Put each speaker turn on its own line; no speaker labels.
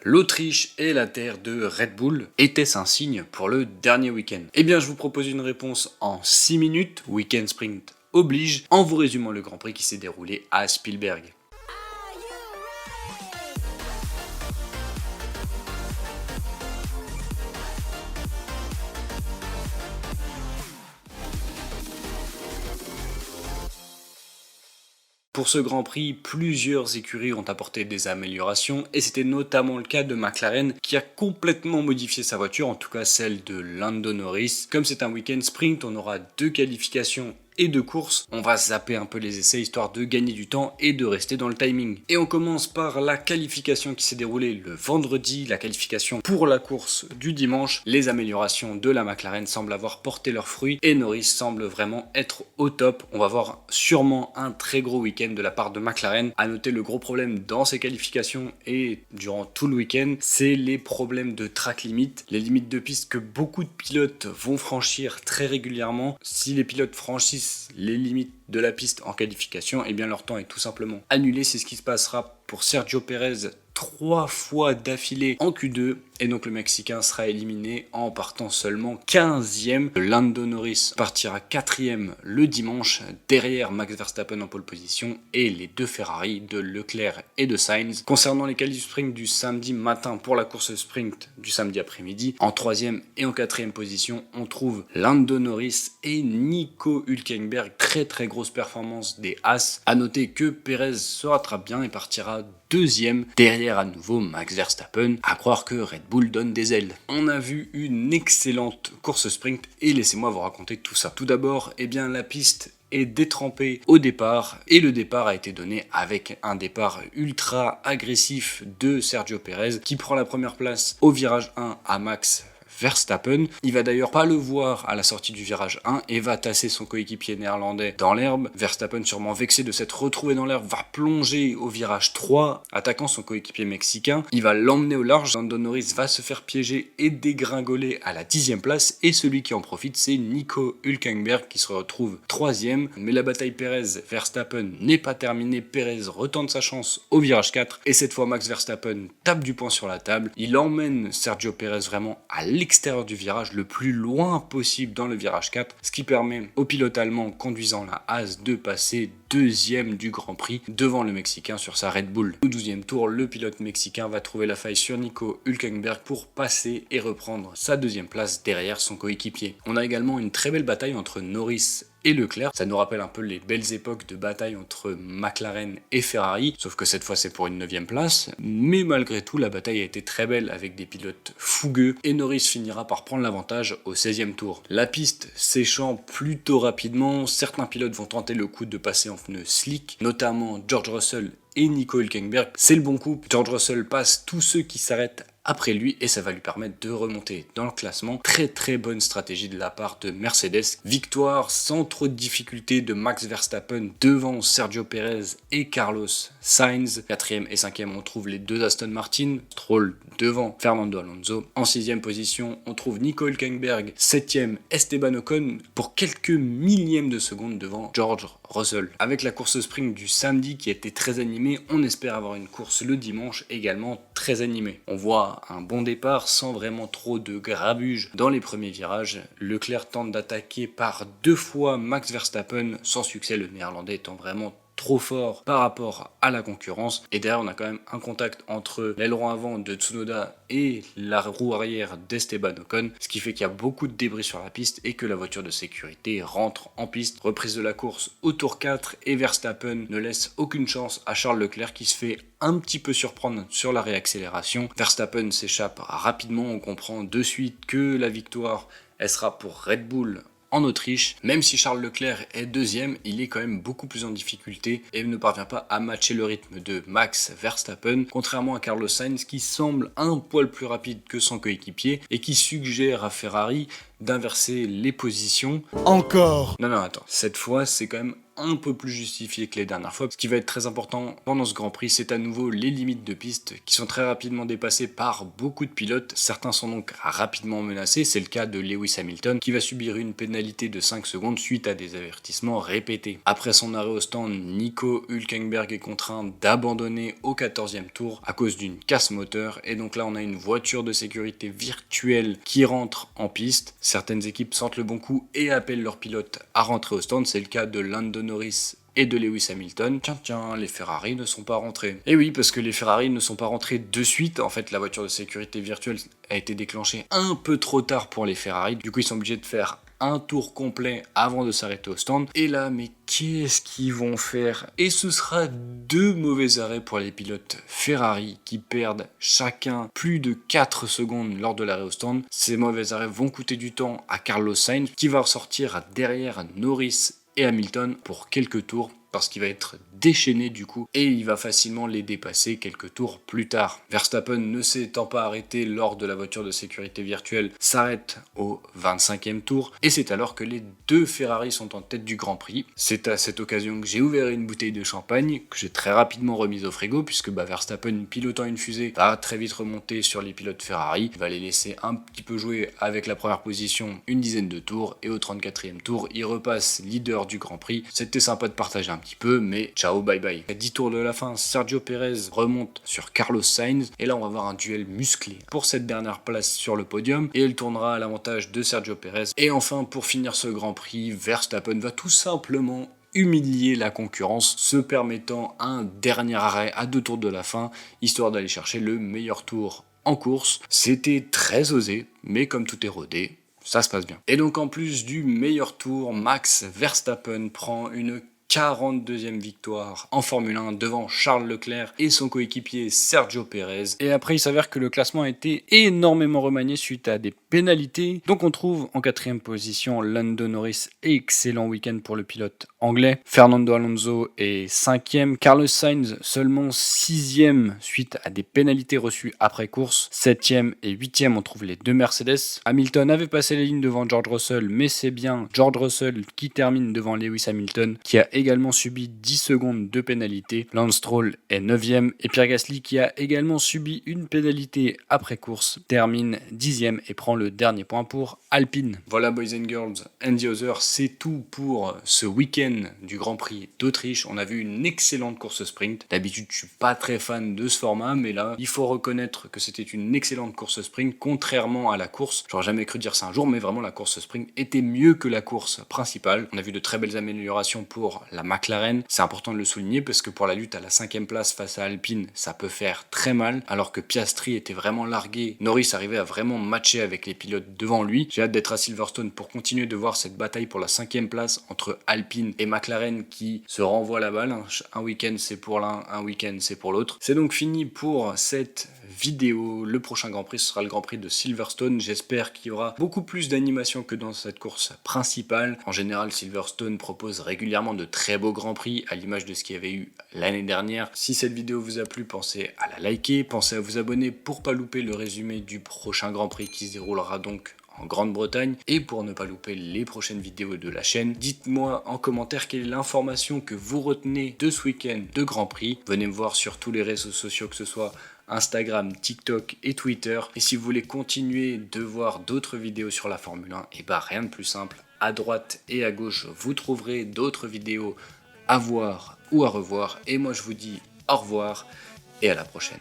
L'Autriche est la terre de Red Bull. Était-ce un signe pour le dernier week-end? Eh bien, je vous propose une réponse en 6 minutes, week-end sprint oblige, en vous résumant le Grand Prix qui s'est déroulé à Spielberg. Pour ce Grand Prix, plusieurs écuries ont apporté des améliorations et c'était notamment le cas de McLaren qui a complètement modifié sa voiture, en tout cas celle de Lando Norris. Comme c'est un week-end sprint, on aura 2 qualifications et 2 courses. On va zapper un peu les essais histoire de gagner du temps et de rester dans le timing. Et on commence par la qualification qui s'est déroulée le vendredi, la qualification pour la course du dimanche. Les améliorations de la McLaren semblent avoir porté leurs fruits et Norris semble vraiment être au top. On va voir sûrement un très gros week-end de la part de McLaren. À noter le gros problème dans ces qualifications et durant tout le week-end, c'est les problèmes de track limit, les limites de piste que beaucoup de pilotes vont franchir très régulièrement. Si les pilotes franchissent les limites de la piste en qualification, et bien leur temps est tout simplement annulé. C'est ce qui se passera pour Sergio Pérez 3 fois d'affilée en Q2 et donc le Mexicain sera éliminé en partant seulement 15e. Lando Norris partira 4e le dimanche derrière Max Verstappen en pole position et les 2 Ferrari de Leclerc et de Sainz. Concernant les qualifs sprint du samedi matin pour la course sprint du samedi après-midi, en 3e et en 4e position on trouve Lando Norris et Nico Hülkenberg. Très grosse performance des As. A noter que Pérez se rattrape bien et partira 2e derrière à nouveau Max Verstappen. À croire que Red Bull donne des ailes. On a vu une excellente course sprint et laissez-moi vous raconter tout ça. Tout d'abord, eh bien la piste est détrempée au départ et le départ a été donné avec un départ ultra agressif de Sergio Pérez qui prend la première place au virage 1 à Max Verstappen. Il va d'ailleurs pas le voir à la sortie du virage 1 et va tasser son coéquipier néerlandais dans l'herbe. Verstappen, sûrement vexé de s'être retrouvé dans l'herbe, va plonger au virage 3, attaquant son coéquipier mexicain. Il va l'emmener au large. Lando Norris va se faire piéger et dégringoler à la 10e place et celui qui en profite, c'est Nico Hülkenberg qui se retrouve 3e. Mais la bataille Pérez-Verstappen n'est pas terminée. Pérez retente sa chance au virage 4 et cette fois Max Verstappen tape du poing sur la table. Il emmène Sergio Pérez vraiment à l'extérieur du virage, le plus loin possible dans le virage 4, ce qui permet au pilote allemand conduisant la Haas de passer 2e du Grand Prix devant le Mexicain sur sa Red Bull. Au 12e tour, le pilote mexicain va trouver la faille sur Nico Hülkenberg pour passer et reprendre sa 2e place derrière son coéquipier. On a également une très belle bataille entre Norris et Leclerc. Ça nous rappelle un peu les belles époques de bataille entre McLaren et Ferrari, sauf que cette fois c'est pour une 9e place. Mais malgré tout, la bataille a été très belle avec des pilotes fougueux et Norris finira par prendre l'avantage au 16e tour. La piste séchant plutôt rapidement, certains pilotes vont tenter le coup de passer en pneus slick, notamment George Russell et Nico Hülkenberg. C'est le bon coup. George Russell passe tous ceux qui s'arrêtent après lui et ça va lui permettre de remonter dans le classement. Très bonne stratégie de la part de Mercedes. Victoire sans trop de difficultés de Max Verstappen devant Sergio Pérez et Carlos Sainz. 4e et 5e on trouve les 2 Aston Martin. Stroll devant Fernando Alonso. En 6e position on trouve Nico Hülkenberg. 7e Esteban Ocon pour quelques millièmes de seconde devant George Russell. Avec la course sprint du samedi qui a été très animée, on espère avoir une course le dimanche également très animée. On voit un bon départ sans vraiment trop de grabuge dans les premiers virages. Leclerc tente d'attaquer par 2 fois Max Verstappen sans succès, le néerlandais étant vraiment trop fort par rapport à la concurrence. Et derrière on a quand même un contact entre l'aileron avant de Tsunoda et la roue arrière d'Esteban Ocon, ce qui fait qu'il y a beaucoup de débris sur la piste et que la voiture de sécurité rentre en piste. Reprise de la course au tour 4 et Verstappen ne laisse aucune chance à Charles Leclerc qui se fait un petit peu surprendre sur la réaccélération. Verstappen s'échappe rapidement, on comprend de suite que la victoire elle sera pour Red Bull en Autriche. Même si Charles Leclerc est 2e, il est quand même beaucoup plus en difficulté et ne parvient pas à matcher le rythme de Max Verstappen, contrairement à Carlos Sainz qui semble un poil plus rapide que son coéquipier et qui suggère à Ferrari d'inverser les positions.
Encore.
Non, attends, cette fois c'est quand même un peu plus justifié que les dernières fois. Ce qui va être très important pendant ce Grand Prix, c'est à nouveau les limites de piste qui sont très rapidement dépassées par beaucoup de pilotes. Certains sont donc rapidement menacés. C'est le cas de Lewis Hamilton qui va subir une pénalité de 5 secondes suite à des avertissements répétés. Après son arrêt au stand, Nico Hülkenberg est contraint d'abandonner au 14e tour à cause d'une casse moteur. Et donc là, on a une voiture de sécurité virtuelle qui rentre en piste. Certaines équipes sentent le bon coup et appellent leurs pilotes à rentrer au stand. C'est le cas de Lando Norris et de Lewis Hamilton. Tiens, les Ferrari ne sont pas rentrés. Et oui, parce que les Ferrari ne sont pas rentrés de suite. En fait, la voiture de sécurité virtuelle a été déclenchée un peu trop tard pour les Ferrari. Du coup, ils sont obligés de faire un tour complet avant de s'arrêter au stand. Et là, mais qu'est-ce qu'ils vont faire? Et ce sera 2 mauvais arrêts pour les pilotes Ferrari qui perdent chacun plus de 4 secondes lors de l'arrêt au stand. Ces mauvais arrêts vont coûter du temps à Carlos Sainz qui va ressortir derrière Norris et Hamilton pour quelques tours parce qu'il va être déchaîné du coup et il va facilement les dépasser quelques tours plus tard. Verstappen, ne s'étant pas arrêté lors de la voiture de sécurité virtuelle, s'arrête au 25e tour et c'est alors que les 2 Ferrari sont en tête du Grand Prix. C'est à cette occasion que j'ai ouvert une bouteille de champagne que j'ai très rapidement remise au frigo puisque Verstappen, pilotant une fusée, va très vite remonter sur les pilotes Ferrari, il va les laisser un petit peu jouer avec la première position une dizaine de tours et au 34e tour, il repasse leader du Grand Prix. C'était sympa de partager un petit peu, mais ciao, bye bye. À 10 tours de la fin, Sergio Pérez remonte sur Carlos Sainz et là on va avoir un duel musclé pour cette dernière place sur le podium et elle tournera à l'avantage de Sergio Pérez. Et enfin, pour finir ce Grand Prix, Verstappen va tout simplement humilier la concurrence, se permettant un dernier arrêt à 2 tours de la fin, histoire d'aller chercher le meilleur tour en course. C'était très osé, mais comme tout est rodé, ça se passe bien. Et donc en plus du meilleur tour, Max Verstappen prend une 42e victoire en Formule 1 devant Charles Leclerc et son coéquipier Sergio Pérez. Et après, il s'avère que le classement a été énormément remanié suite à des pénalités. Donc on trouve en 4e position Lando Norris, excellent week-end pour le pilote anglais. Fernando Alonso est 5e. Carlos Sainz seulement 6e suite à des pénalités reçues après course. 7e et 8e, on trouve les 2 Mercedes. Hamilton avait passé les lignes devant George Russell, mais c'est bien George Russell qui termine devant Lewis Hamilton, qui a également subi 10 secondes de pénalité. Lance Stroll est 9e et Pierre Gasly, qui a également subi une pénalité après course, termine 10e et prend le dernier point pour Alpine. Voilà, boys and girls and the others, c'est tout pour ce week-end du Grand Prix d'Autriche. On a vu une excellente course sprint. D'habitude, je suis pas très fan de ce format, mais là, il faut reconnaître que c'était une excellente course sprint, contrairement à la course. J'aurais jamais cru dire ça un jour, mais vraiment la course sprint était mieux que la course principale. On a vu de très belles améliorations pour la McLaren. C'est important de le souligner parce que pour la lutte à la 5e place face à Alpine, ça peut faire très mal, alors que Piastri était vraiment largué. Norris arrivait à vraiment matcher avec les pilotes devant lui. J'ai hâte d'être à Silverstone pour continuer de voir cette bataille pour la 5e place entre Alpine et McLaren qui se renvoient la balle. Un week-end c'est pour l'un, un week-end c'est pour l'autre. C'est donc fini pour cette vidéo. Le prochain Grand Prix, ce sera le Grand Prix de Silverstone. J'espère qu'il y aura beaucoup plus d'animation que dans cette course principale. En général, Silverstone propose régulièrement de très beaux Grands Prix, à l'image de ce qu'il y avait eu l'année dernière. Si cette vidéo vous a plu, pensez à la liker, pensez à vous abonner pour pas louper le résumé du prochain Grand Prix qui se déroulera donc en Grande-Bretagne. Et pour ne pas louper les prochaines vidéos de la chaîne, dites-moi en commentaire quelle est l'information que vous retenez de ce week-end de Grand Prix. Venez me voir sur tous les réseaux sociaux, que ce soit Instagram, TikTok et Twitter. Et si vous voulez continuer de voir d'autres vidéos sur la Formule 1, et rien de plus simple. À droite et à gauche, vous trouverez d'autres vidéos à voir ou à revoir. Et moi, je vous dis au revoir et à la prochaine.